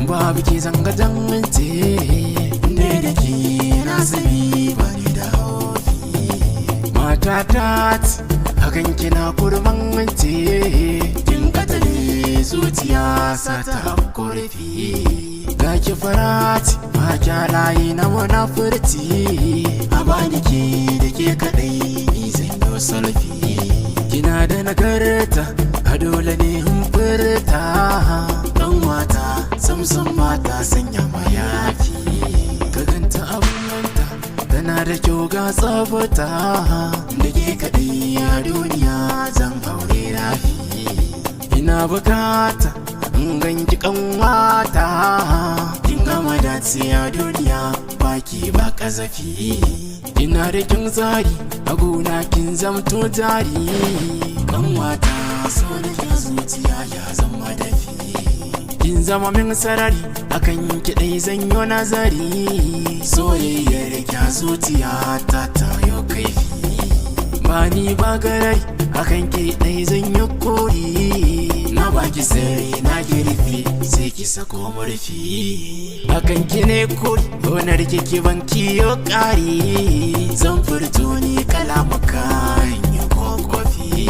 Babu ke zanga dangance ne da ke na sani ba ni da haufi. Mata ta hakan kina kurman mance kin katale zuciya sa ta korafi. Ga ki farati ma kyalaye na munafurci a bani ke da ke kadai ni zan yi salfi. Kina da nagarta a dole ne in furta dan wata samsam mata sanya mayafi. Ka ganta abunanta tana da kyau ga tsafta da ke kaɗai a duniya zan haure rafi. Ina bukata in ganki kanwata kin gama dace a duniya baki ba kazafi. Ina da kin tsari a gona kin zamto jari kanwata so da zuciya ya zama dafi. Kin zama min sarari akan kiɗai zanyo nazari soyayyar kya zuciya ta tayo kaifi. Ba ni ba garari akan kiɗai zanyo kori na baki sirri na girfi sai ki sako murfi. Akan ki ne kuri gonar ki banki yo ƙari zan furto ni kalamuka yi kokofi.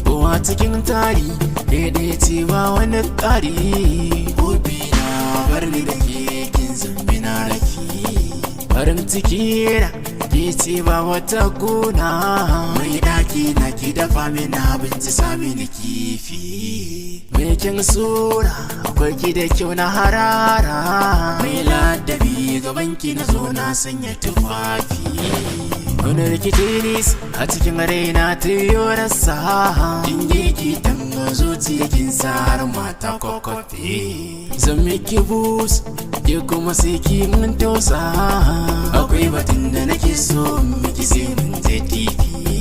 Kowa cikin tari daidai ce ba wani ƙari hobi na bar ni da ke kin zambi na rafi. Farin ciki na ke ce ba wata gona mai ɗaki na ki dafa min abinci sami ni kifi. Mai kin sura akwai ki da kyau na harara mai ladabi gaban ki na zo na sanya tufafi. Wani rikici a cikin raina ta yi rasa kin girki tango zuciya kin sa har mata kokofi. Zan miki bus ke kuma sai ki mun tausa akwai batun da nake so miki sai mun je titi.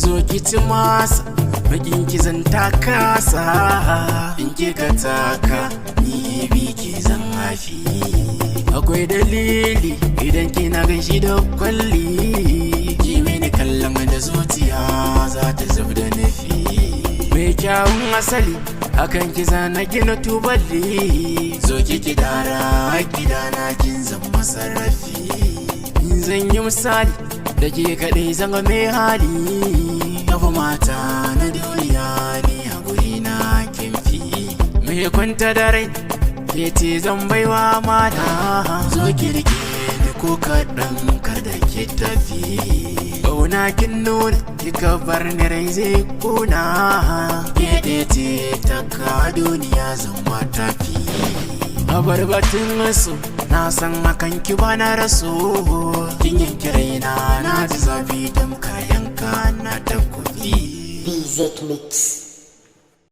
Zo ki ci masa bakin ki zan takasa in ki ka taka ni bi ki zan hafi. Akwai dalili idan kina ganshi da kwalli ki mini kallon da zuciya za ta zub da nafi. Mai kyawun asali akan ki zana gina tubali zo ki kidara gidana kin zama sarrafi. In zan yi misali da ke kaɗai zanga mai hali yafi mata na duniya ni a guri na kimfi. Mai kwanta da rai ke ce zan baiwa mata zo ki rike da ko kaɗan kada ki tafi. Ƙauna kin nuna kika bar ni rai zai kuna ke ce ta ka duniya zan mata fi. A barbatin su na san hakan ki bana raso kin yanki raina na ji zafi tamkar yanka na ta kuɗi. BZ Mix.